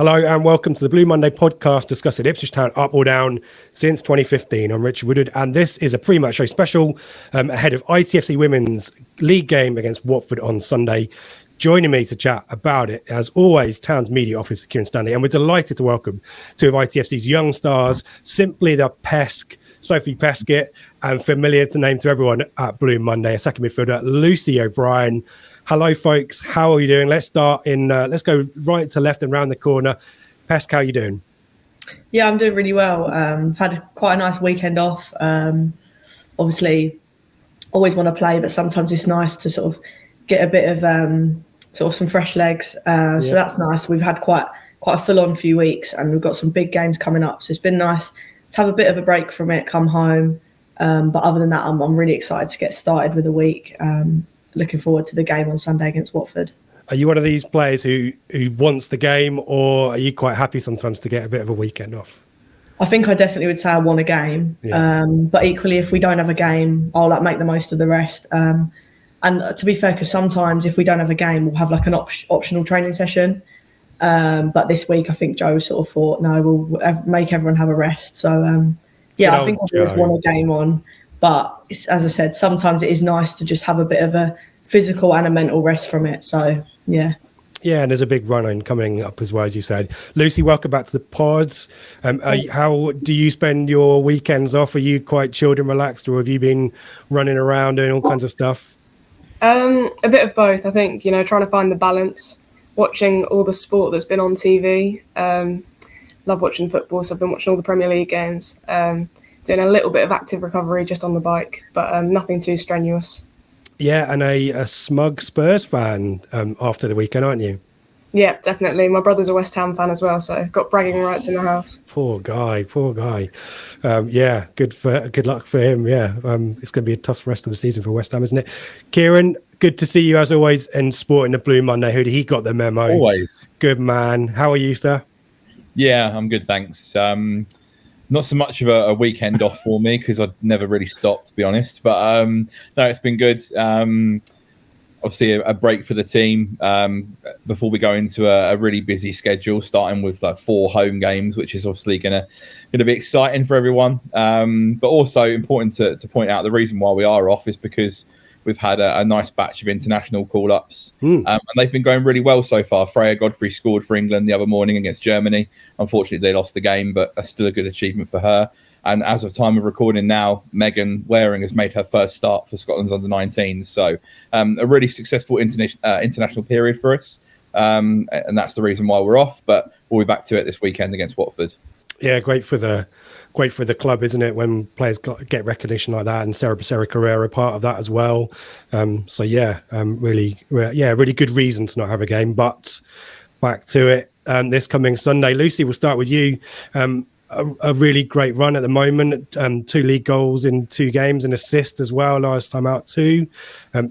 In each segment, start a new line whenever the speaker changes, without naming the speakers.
Hello and welcome to the Blue Monday podcast discussing Ipswich Town up or down since 2015. I'm Richard Woodward and this is a pre-match show special ahead of ITFC Women's League game against Watford on Sunday. Joining me to chat about it, as always, Town's media officer, Kieran Stanley, and we're delighted to welcome two of ITFC's young stars, simply the Pesk, Sophie Peskett, and familiar to name to everyone at Blue Monday, a second midfielder, Lucy O'Brien. Hello, folks. How are you doing? Let's start in. Let's go right to left and round the corner. Pesk, how are you doing?
Yeah, I'm doing really well. I've had quite a nice weekend off. Obviously, always want to play, but sometimes it's nice to sort of get a bit of sort of some fresh legs. So that's nice. We've had quite a full-on few weeks, and we've got some big games coming up. So it's been nice to have a bit of a break from it, come home. But other than that, I'm really excited to get started with the week. Looking forward to the game on Sunday against Watford. Are
you one of these players who wants the game, or are you quite happy sometimes to get a bit of a weekend off?
I think I definitely would say I want a game. Yeah. But equally, if we don't have a game, I'll make the most of the rest. And to be fair, because sometimes if we don't have a game, we'll have like an optional training session. But this week, I think Joe sort of thought, no, we'll make everyone have a rest. So, I think I always want a game on. But as I said, sometimes it is nice to just have a bit of a physical and a mental rest from it. So, yeah.
Yeah, and there's a big run-in coming up as well, as you said. Lucy, welcome back to the pods. How do you spend your weekends off? Are you quite chilled and relaxed, or have you been running around doing all kinds of stuff?
A bit of both, I think, trying to find the balance, watching all the sport that's been on TV. Love watching football, so I've been watching all the Premier League games, doing a little bit of active recovery just on the bike, but nothing too strenuous.
Yeah, and a smug Spurs fan after the weekend, aren't you?
Yeah, definitely. My brother's a West Ham fan as well, so got bragging rights in the house.
Poor guy. Yeah, good luck for him. Yeah, it's going to be a tough rest of the season for West Ham, isn't it? Kieran, good to see you as always in sport in the Blue Monday. He got the memo.
Always.
Good man. How are you, sir?
Yeah, I'm good, thanks. Not so much of a weekend off for me because I'd never really stopped, to be honest. But no, it's been good. Obviously, a break for the team before we go into a really busy schedule, starting with like 4 home games, which is obviously going to be exciting for everyone. But also important to point out the reason why we are off is because we've had a nice batch of international call-ups, and they've been going really well so far. Freya Godfrey scored for England the other morning against Germany. Unfortunately, they lost the game, but still a good achievement for her. And as of time of recording now, Megan Waring has made her first start for Scotland's under-19s. So a really successful international period for us, and that's the reason why we're off. But we'll be back to it this weekend against Watford.
Yeah, great for the club, isn't it, when players get recognition like that, and Sarah Carrera part of that as well. Really good reason to not have a game. But back to it this coming Sunday. Lucy, we'll start with you. A really great run at the moment. 2 league goals in 2 games, and assist as well. Last time out 2.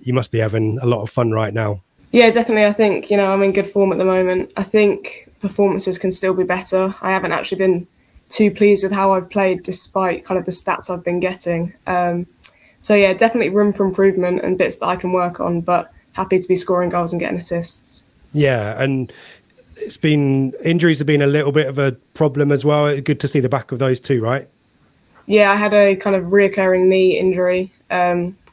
You must be having a lot of fun right now.
Yeah, definitely. I think I'm in good form at the moment. I think performances can still be better. I haven't actually been too pleased with how I've played despite kind of the stats I've been getting. So yeah, definitely room for improvement and bits that I can work on, but happy to be scoring goals and getting assists.
Yeah, and injuries have been a little bit of a problem as well. Good to see the back of those too, right?
Yeah, I had a kind of reoccurring knee injury,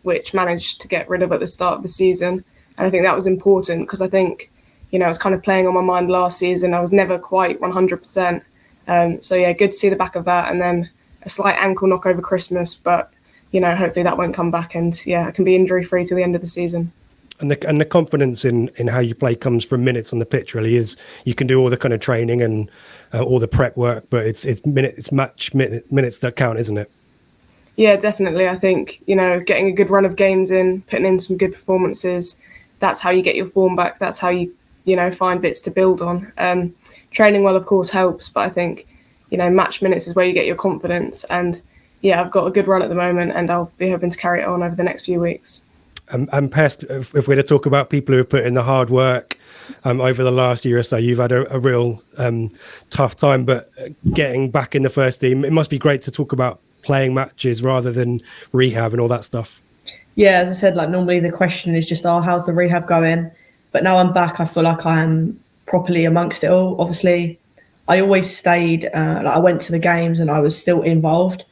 which managed to get rid of at the start of the season. And I think that was important because I think, it was kind of playing on my mind last season. I was never quite 100%. So yeah, good to see the back of that, and then a slight ankle knock over Christmas, but hopefully that won't come back, and yeah, I can be injury free to the end of the season.
And the confidence in how you play comes from minutes on the pitch. Really, is you can do all the kind of training and all the prep work, but it's match minutes that count, isn't it?
Yeah, definitely. I think getting a good run of games in, putting in some good performances, that's how you get your form back. That's how you find bits to build on. Training well, of course, helps, but I think, match minutes is where you get your confidence. And yeah, I've got a good run at the moment, and I'll be hoping to carry it on over the next few weeks.
And Pest, if we're to talk about people who have put in the hard work over the last year or so, you've had a real tough time, but getting back in the first team, it must be great to talk about playing matches rather than rehab and all that stuff.
Yeah, as I said, normally the question is just, how's the rehab going? But now I'm back, I feel like I am properly amongst it all. Obviously, I always stayed, like I went to the games and I was still involved.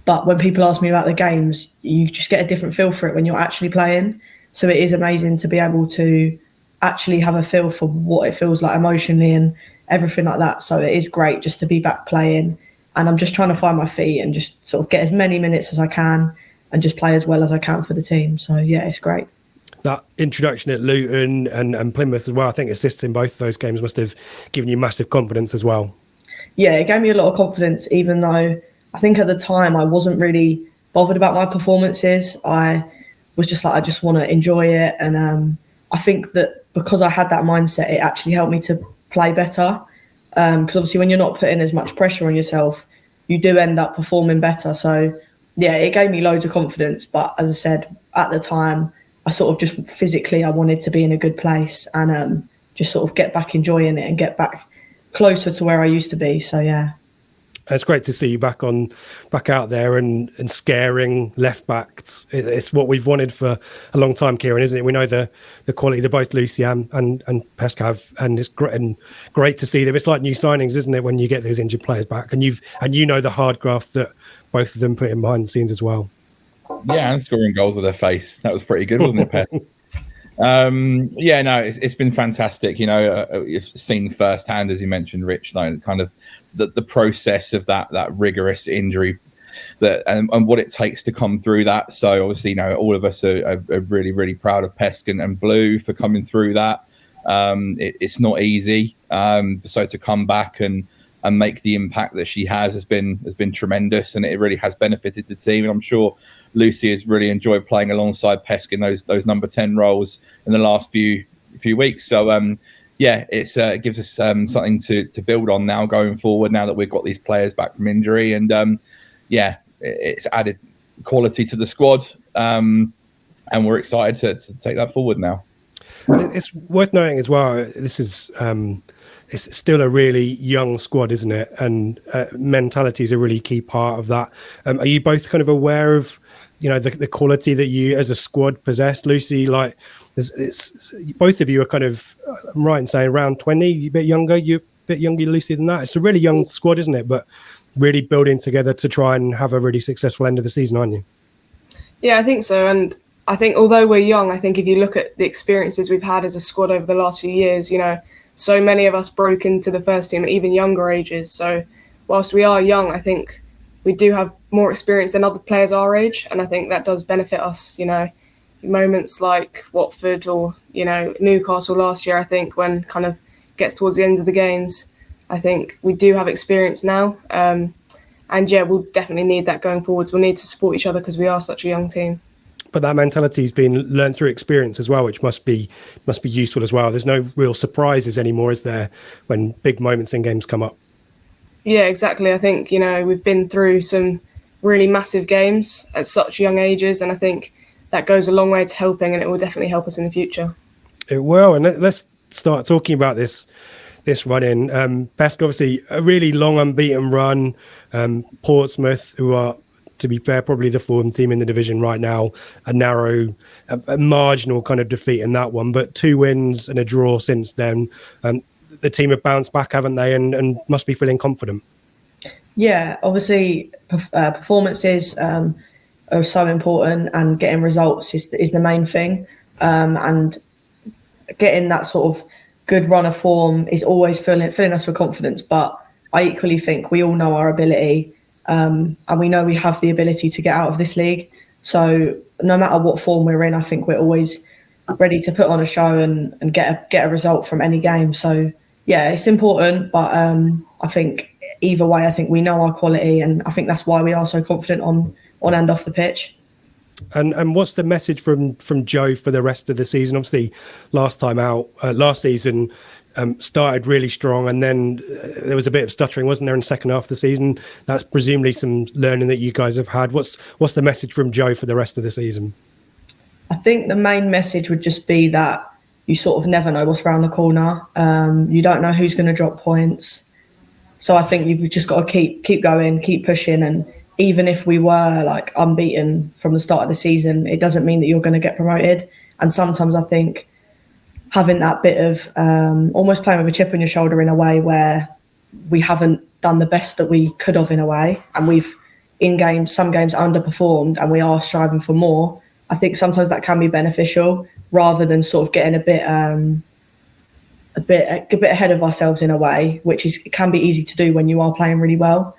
But when people ask me about the games, you just get a different feel for it when you're actually playing. So it is amazing to be able to actually have a feel for what it feels like emotionally and everything like that. So it is great just to be back playing. And I'm just trying to find my feet and just sort of get as many minutes as I can and just play as well as I can for the team. So, yeah, it's great.
That introduction at Luton and Plymouth as well, I think assists in both of those games must have given you massive confidence as well. Yeah,
it gave me a lot of confidence, even though I think at the time I wasn't really bothered about my performances. I was just like, I just want to enjoy it. And I think that because I had that mindset, it actually helped me to play better. Because obviously when you're not putting as much pressure on yourself, you do end up performing better. So, yeah, it gave me loads of confidence. But as I said, at the time, I sort of just physically, I wanted to be in a good place and just sort of get back enjoying it and get back closer to where I used to be. So, yeah.
It's great to see you back out there and scaring left backs. It's what we've wanted for a long time, Kieran, isn't it? We know the quality that both Lucy and Pesk have, and it's great to see them. It's like new signings, isn't it, when you get those injured players back, and you know the hard graft that both of them put in behind the scenes as well.
Yeah, and scoring goals with their face. That was pretty good, wasn't it, Pesk? Yeah, no, it's been fantastic. You know, you've seen firsthand, as you mentioned, Rich, like kind of the process of that rigorous injury and what it takes to come through that. So obviously, you know, all of us are really, really proud of Pesk and Blue for coming through that. It's not easy. So to come back and make the impact that she has been tremendous, and it really has benefited the team. And I'm sure Lucy has really enjoyed playing alongside Pesk in those number 10 roles in the last few weeks. So yeah, it gives us something to build on now going forward. Now that we've got these players back from injury, and yeah, it's added quality to the squad, and we're excited to take that forward now.
And it's worth noting as well. This is. It's still a really young squad, isn't it? And mentality is a really key part of that. Are you both kind of aware of, you know, the quality that you as a squad possess? Lucy, like, it's both of you are kind of, I'm right in saying around 20, you're a bit younger, Lucy, than that. It's a really young squad, isn't it? But really building together to try and have a really successful end of the season, aren't you?
Yeah, I think so. And I think although we're young, I think if you look at the experiences we've had as a squad over the last few years, you know, so many of us broke into the first team at even younger ages. So whilst we are young, I think we do have more experience than other players our age. And I think that does benefit us, you know, moments like Watford or, you know, Newcastle last year. I think when kind of gets towards the end of the games, I think we do have experience now. And yeah, we'll definitely need that going forwards. We'll need to support each other because we are such a young team.
But that mentality has been learned through experience as well, which must be useful as well. There's no real surprises anymore, is there, when big moments in games come up?
Yeah, exactly. I think, you know, we've been through some really massive games at such young ages, and I think that goes a long way to helping, and it will definitely help us in the future.
It will. And let's start talking about this run in. Pesk, obviously, a really long unbeaten run. Portsmouth, who are, to be fair, probably the form team in the division right now, a marginal kind of defeat in that one, but 2 wins and a draw since then. The team have bounced back, haven't they, and must be feeling confident.
Yeah, obviously performances are so important, and getting results is the main thing, and getting that sort of good run of form is always filling us with confidence. But I equally think we all know our ability. And we know we have the ability to get out of this league. So no matter what form we're in, I think we're always ready to put on a show and get a result from any game. So yeah, it's important, but I think either way, I think we know our quality, and I think that's why we are so confident on and off the pitch.
And what's the message from Joe for the rest of the season? Obviously, last season started really strong, and then there was a bit of stuttering, wasn't there, in the second half of the season? That's presumably some learning that you guys have had. What's the message from Joe for the rest of the season?
I think the main message would just be that you sort of never know what's around the corner. You don't know who's going to drop points. So I think you've just got to keep going, keep pushing. And even if we were like unbeaten from the start of the season, it doesn't mean that you're going to get promoted. And sometimes I think having that bit of almost playing with a chip on your shoulder in a way where we haven't done the best that we could have in a way, and we've some games underperformed, and we are striving for more. I think sometimes that can be beneficial rather than sort of getting a bit ahead of ourselves in a way, which it can be easy to do when you are playing really well.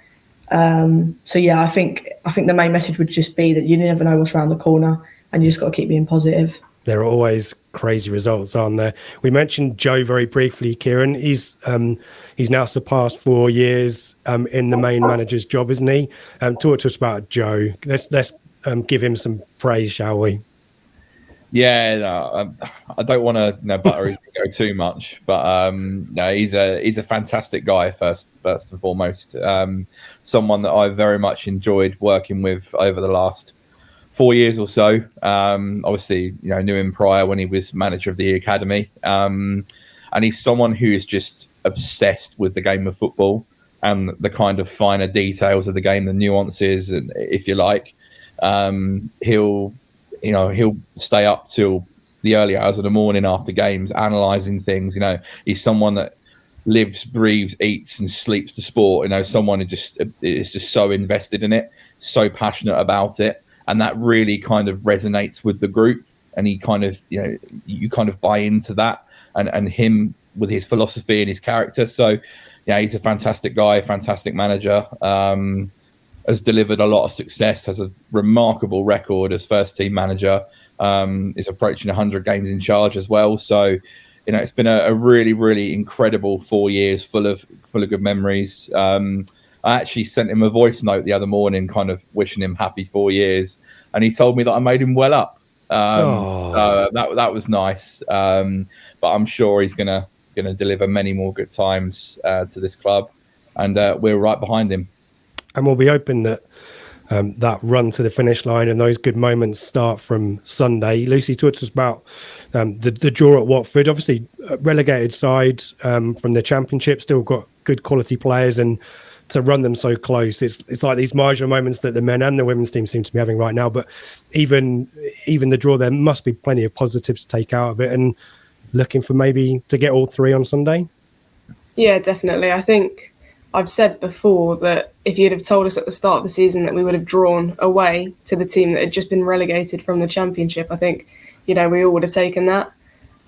So yeah, I think the main message would just be that you never know what's around the corner, and you just got to keep being positive.
There are always crazy results, aren't there? We mentioned Joe very briefly, Kieran. He's now surpassed 4 years in the main manager's job, isn't he? Talk to us about Joe. Let's give him some praise, shall we?
Yeah, no, I don't want to butter his ego too much, but no, he's a fantastic guy. First and foremost, someone that I very much enjoyed working with over the last 4 years or so. Obviously, knew him prior when he was manager of the academy, and he's someone who is just obsessed with the game of football and the kind of finer details of the game, the nuances, and if you like, he'll stay up till the early hours of the morning after games, analysing things. He's someone that lives, breathes, eats, and sleeps the sport. Someone who is just so invested in it, so passionate about it, and that really kind of resonates with the group. And he kind of, you kind of buy into that, and him with his philosophy and his character. So, yeah, he's a fantastic guy, fantastic manager. Has delivered a lot of success, has a remarkable record as first team manager, is approaching 100 games in charge as well. So, it's been a really, really incredible 4 years full of good memories. I actually sent him a voice note the other morning, kind of wishing him happy 4 years. And he told me that I made him well up. So that was nice. But I'm sure he's gonna deliver many more good times to this club. And we're right behind him.
And we'll be hoping that that run to the finish line and those good moments start from Sunday. Lucy, talk to us about the draw at Watford. Obviously, relegated side from the Championship, still got good quality players, and to run them so close, it's like these marginal moments that the men and the women's team seem to be having right now. But even the draw, there must be plenty of positives to take out of it, and looking for maybe to get all three on Sunday.
Yeah, definitely. I think I've said before that if you'd have told us at the start of the season that we would have drawn away to the team that had just been relegated from the Championship, I think, we all would have taken that.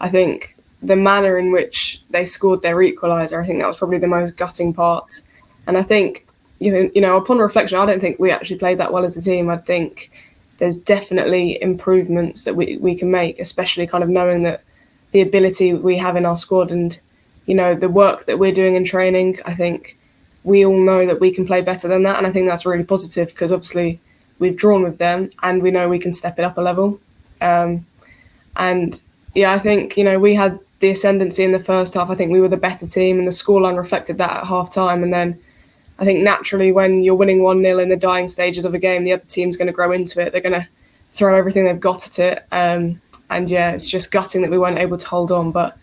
I think the manner in which they scored their equaliser, I think that was probably the most gutting part. And I think, upon reflection, I don't think we actually played that well as a team. I think there's definitely improvements that we can make, especially kind of knowing that the ability we have in our squad and, the work that we're doing in training. I think we all know that we can play better than that. And I think that's really positive because obviously we've drawn with them and we know we can step it up a level. And yeah, I think, we had the ascendancy in the first half. I think we were the better team and the scoreline reflected that at half time. And then I think naturally when you're winning 1-0 in the dying stages of a game, the other team's going to grow into it. They're going to throw everything they've got at it. And yeah, it's just gutting that we weren't able to hold on. But,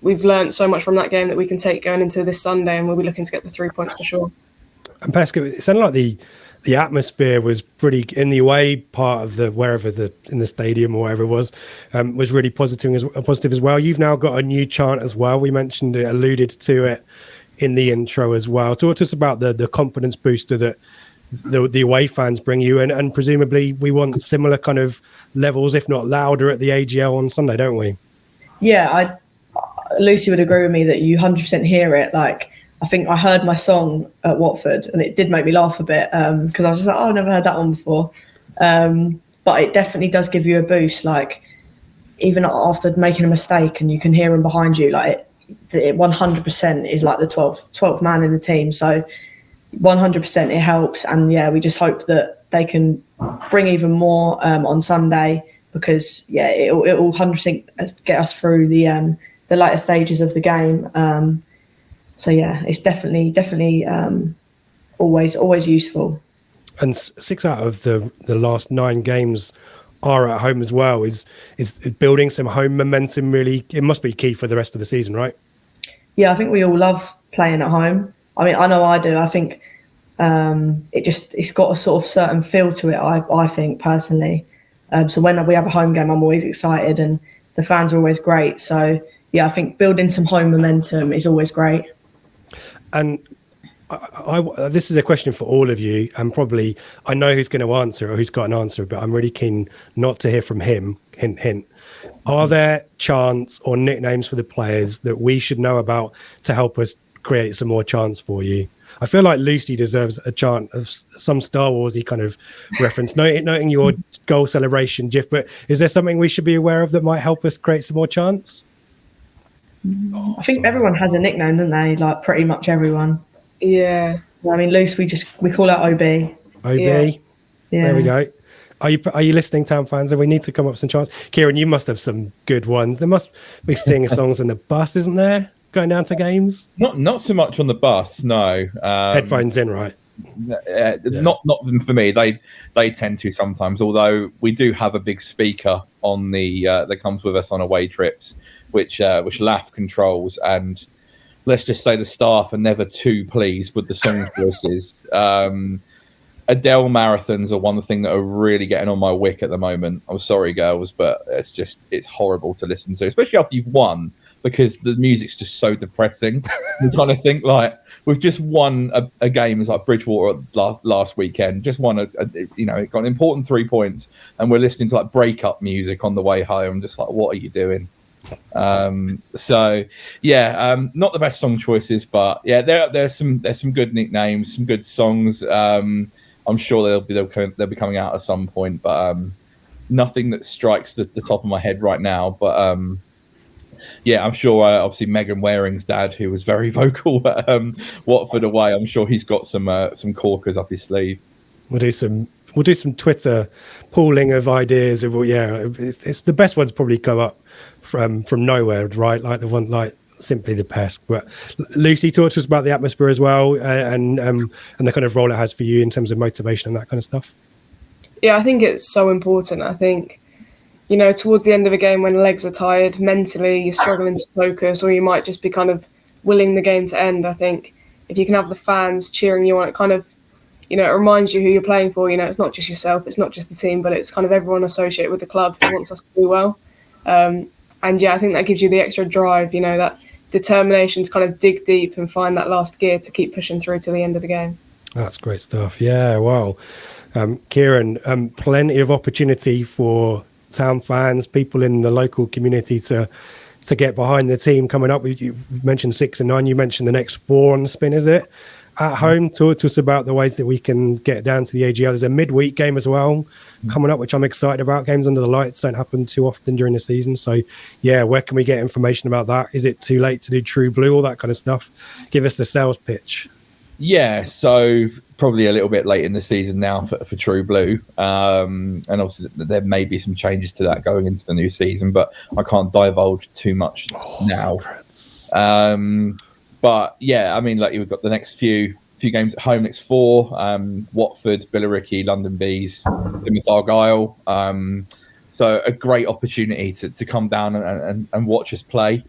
we've learned so much from that game that we can take going into this Sunday, and we'll be looking to get the 3 points for sure.
And Pascal, it sounded like the atmosphere was pretty in the away part of in the stadium or wherever it was really positive as well. You've now got a new chant as well. We mentioned it, alluded to it in the intro as well. Talk to us about the confidence booster that the away fans bring you, and presumably we want similar kind of levels, if not louder, at the AGL on Sunday, don't we?
Yeah, Lucy would agree with me that you 100% hear it. Like, I think I heard my song at Watford and it did make me laugh a bit because I was just like, I've never heard that one before. But it definitely does give you a boost. Like, even after making a mistake and you can hear them behind you, like it 100% is like the 12th man in the team. So 100% it helps. And yeah, we just hope that they can bring even more on Sunday because yeah, it will 100% get us through the later stages of the game. So yeah, it's definitely always useful.
And 6 out of the last 9 games are at home as well. Is building some home momentum really? It must be key for the rest of the season, right? Yeah,
I think we all love playing at home. I mean, I know I do. I think it's got a sort of certain feel to it. I think personally. So when we have a home game, I'm always excited, and the fans are always great. So yeah, I think building some home momentum is always great.
And this is a question for all of you, and probably I know who's going to answer or who's got an answer, but I'm really keen not to hear from him. Hint, hint. Are there chants or nicknames for the players that we should know about to help us create some more chants for you? I feel like Lucy deserves a chant of some Star Warsy kind of reference, noting your goal celebration gif. But is there something we should be aware of that might help us create some more chants?
I think everyone has a nickname, don't they? Like pretty much everyone.
Yeah.
I mean, Luce, we call out OB.
OB.
Yeah.
There we go. Are you listening, Town fans? And we need to come up with some chants. Kieran, you must have some good ones. There must be singing songs in the bus, isn't there? Going down to games.
Not so much on the bus, no.
Headphones in, right?
Not for me. They tend to sometimes. Although we do have a big speaker on the that comes with us on away trips, which Laff controls, and let's just say the staff are never too pleased with the song choices. Adele marathons are one thing that are really getting on my wick at the moment. I'm sorry, girls, but it's horrible to listen to, especially after you've won, because the music's just so depressing. You kind of think like we've just won a game as like Bridgewater last weekend, just won it got an important 3 points, and we're listening to like breakup music on the way home. Just like, what are you doing? Not the best song choices, but yeah, there's some good nicknames, some good songs. I'm sure they'll be coming out at some point, but nothing that strikes the top of my head right now. But I'm sure obviously Megan Waring's dad, who was very vocal at Watford away, I'm sure he's got some corkers up his sleeve.
We'll do some Twitter pooling of ideas. It's the best ones probably come up from nowhere, right? Like the one like Simply the Pest. But Lucy, talk to us about the atmosphere as well, and the kind of role it has for you in terms of motivation and that kind of stuff.
Yeah, I think it's so important. I think, towards the end of a game when legs are tired, mentally you're struggling to focus, or you might just be kind of willing the game to end. I think if you can have the fans cheering you on, it kind of, it reminds you who you're playing for. It's not just yourself, it's not just the team, but it's kind of everyone associated with the club who wants us to do well. I think that gives you the extra drive, that determination to kind of dig deep and find that last gear to keep pushing through to the end of the game.
That's great stuff. Yeah, wow. Kieran, plenty of opportunity for Town fans, people in the local community to get behind the team coming up. You've mentioned 6 and 9. You mentioned the next 4 on the spin, is it? At home, talk to us about the ways that we can get down to the AGL. There's a midweek game as well coming up, which I'm excited about. Games under the lights don't happen too often during the season. So, yeah, where can we get information about that? Is it too late to do True Blue, all that kind of stuff? Give us the sales pitch.
Yeah, so probably a little bit late in the season now for True Blue. And obviously there may be some changes to that going into the new season, but I can't divulge too much now.
Secrets.
But yeah, I mean, like you've got the next few games at home, next 4, Watford, Billericay, London Bees, Plymouth Argyle. So a great opportunity to come down and watch us play.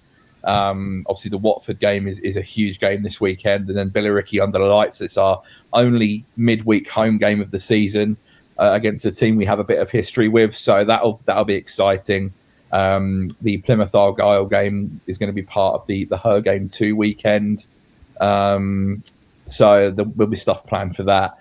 Obviously the Watford game is a huge game this weekend, and then Billericay under the lights. It's our only midweek home game of the season against a team we have a bit of history with. So that'll be exciting. The Plymouth Argyle game is going to be part of the Her Game 2 weekend. So there will be stuff planned for that.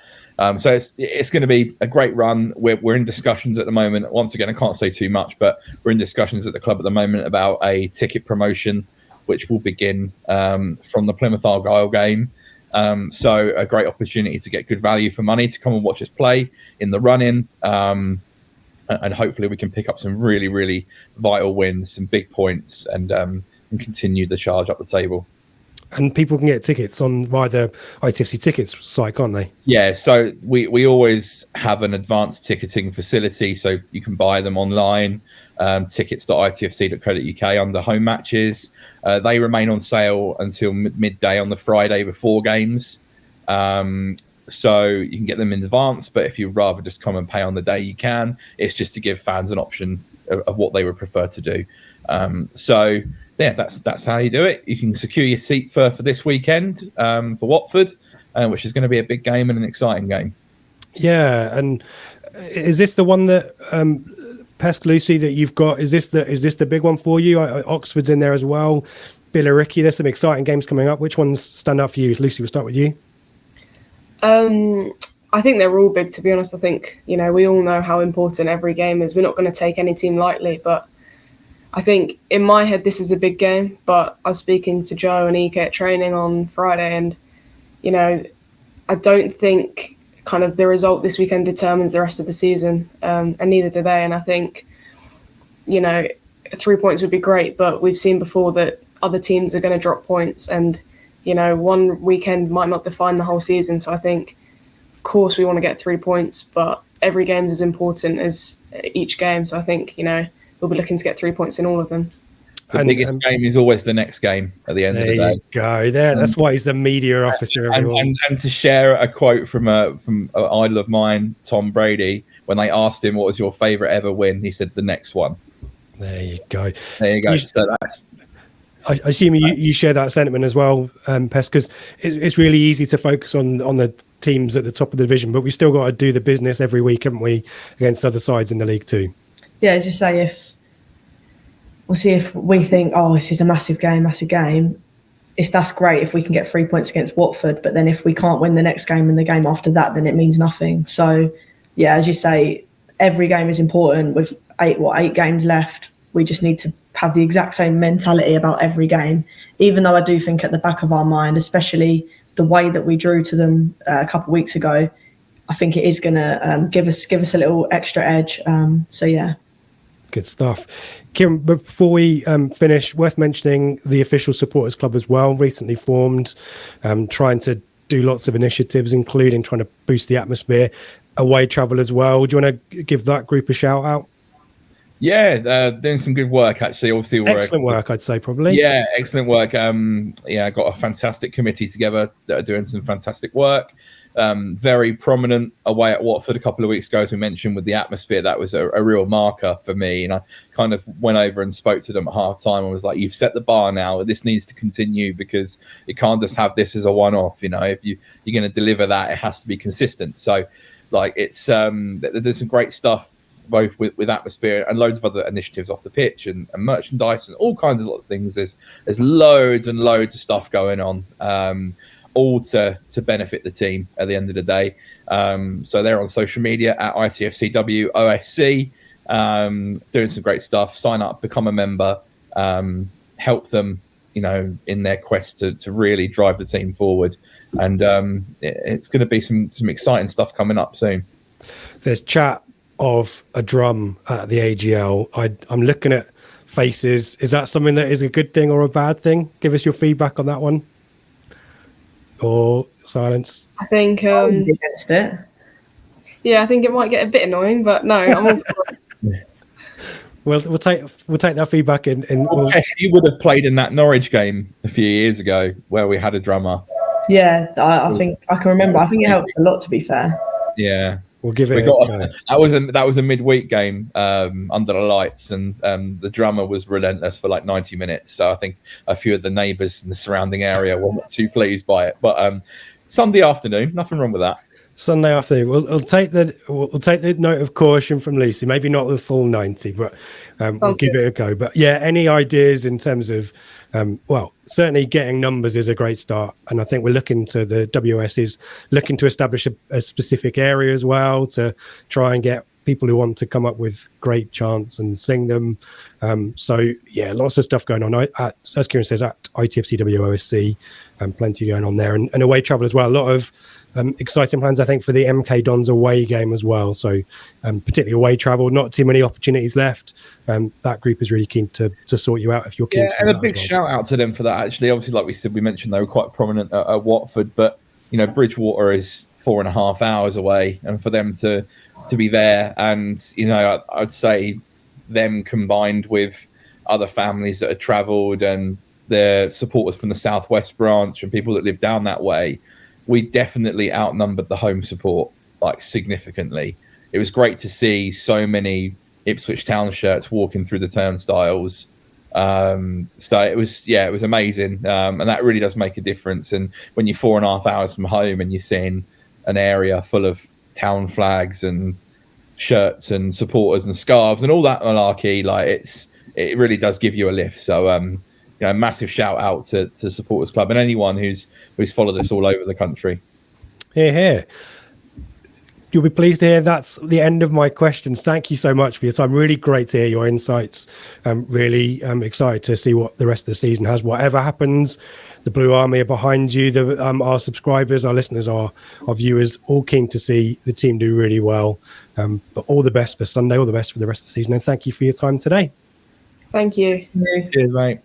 So it's going to be a great run. We're in discussions at the moment. Once again, I can't say too much, but we're in discussions at the club at the moment about a ticket promotion, which will begin from the Plymouth Argyle game. So a great opportunity to get good value for money to come and watch us play in the run-in. And hopefully we can pick up some really, really vital wins, some big points, and continue the charge up the table.
And people can get tickets via the ITFC tickets site, can't they?
Yeah, so we always have an advanced ticketing facility, so you can buy them online, tickets.itfc.co.uk under home matches. They remain on sale until midday on the Friday before games. So you can get them in advance, but if you'd rather just come and pay on the day, you can. It's just to give fans an option of what they would prefer to do. So yeah, that's how you do it. You can secure your seat for this weekend for Watford, which is going to be a big game and an exciting game.
Yeah, and is this the one that Pest, Lucy, that you've got? Is this the big one for you? Oxford's in there as well. Billericay. There's some exciting games coming up. Which ones stand out for you? Lucy, we'll start with you.
I think they're all big, to be honest. I think, we all know how important every game is. We're not going to take any team lightly, but I think in my head, this is a big game. But I was speaking to Joe and EK at training on Friday, and, I don't think kind of the result this weekend determines the rest of the season, and neither do they. And I think, 3 points would be great, but we've seen before that other teams are going to drop points, and, one weekend might not define the whole season. So I think, of course, we want to get 3 points, but every game is as important as each game. So I think, we'll be looking to get 3 points in all of them.
The biggest game is always the next game at the end of the day.
There you go. That's why he's the media officer.
And to share a quote from an idol of mine, Tom Brady, when they asked him what was your favourite ever win, he said the next one.
There you go.
So that's...
I assume you share that sentiment as well, Pest, because it's really easy to focus on the teams at the top of the division, but we've still got to do the business every week, haven't we, against other sides in the league too?
Yeah, as you say, we'll see if we think, this is a massive game. If that's great, if we can get 3 points against Watford, but then if we can't win the next game and the game after that, then it means nothing. So, yeah, as you say, every game is important. With 8 games left, we just need to have the exact same mentality about every game, even though I do think at the back of our mind, especially the way that we drew to them a couple of weeks ago, I think it is going to give us a little extra edge. So, yeah.
Good stuff. Kieran, before we finish, worth mentioning the official supporters club as well, recently formed, trying to do lots of initiatives, including trying to boost the atmosphere, away travel as well. Do you want to give that group a shout out?
Yeah, doing some good work, actually. Obviously,
excellent work, I'd say, probably.
Yeah, excellent work. I got a fantastic committee together that are doing some fantastic work. Very prominent away at Watford a couple of weeks ago, as we mentioned, with the atmosphere. That was a real marker for me. And I kind of went over and spoke to them at half time and was like, you've set the bar now. This needs to continue, because it can't just have this as a one-off. If you're going to deliver that, it has to be consistent. So, it's there's some great stuff, both with atmosphere and loads of other initiatives off the pitch and merchandise and all kinds of things. There's loads and loads of stuff going on. All to benefit the team at the end of the day. So they're on social media at ITFCW OSC, doing some great stuff. Sign up, become a member, help them, in their quest to really drive the team forward. And it's going to be some exciting stuff coming up soon.
There's chat of a drum at the AGL. I'm looking at faces. Is that something that is a good thing or a bad thing? Give us your feedback on that one. Or silence?
I think
against it.
Yeah, I think it might get a bit annoying, but no, I'm all for it.
We'll take that feedback in.
You would have played in that Norwich game a few years ago where we had a drummer.
Yeah, I think I can remember. I think it helps a lot, to be fair.
Yeah.
We'll give it.
That was a midweek game under the lights, and the drummer was relentless for 90 minutes. So I think a few of the neighbours in the surrounding area were not too pleased by it. But Sunday afternoon, nothing wrong with that.
Sunday afternoon, we'll take the note of caution from Lucy. Maybe not the full 90, but we'll give it a go. But yeah, any ideas in terms of certainly getting numbers is a great start, and I think we're looking to the WS is looking to establish a specific area as well to try and get people who want to come up with great chants and sing them. So yeah, lots of stuff going on. As Kieran says, at ITFC WOSC, plenty going on there, and away travel as well. A lot of exciting plans, I think, for the MK Dons away game as well. So particularly away travel, not too many opportunities left. That group is really keen to sort you out if you're keen.
Yeah, and a big shout out to them for that. Actually, obviously, like we mentioned, they were quite prominent at Watford, but Bridgewater is 4.5 hours away, and for them to be there, and I'd say them combined with other families that had travelled and their supporters from the Southwest branch and people that live down that way, we definitely outnumbered the home support significantly. It was great to see so many Ipswich Town shirts walking through the turnstiles. So it was amazing, and that really does make a difference. And when you're 4.5 hours from home and you're seeing an area full of town flags and shirts and supporters and scarves and all that malarkey. Like it really does give you a lift. So massive shout out to Supporters Club and anyone who's followed us all over the country.
Here. You'll be pleased to hear that's the end of my questions. Thank you so much for your time. Really great to hear your insights. Really excited to see what the rest of the season has. Whatever happens, the Blue Army are behind you. Our subscribers, our listeners, our viewers, all keen to see the team do really well. But all the best for Sunday, all the best for the rest of the season. And thank you for your time today.
Thank you.
Cheers, mate.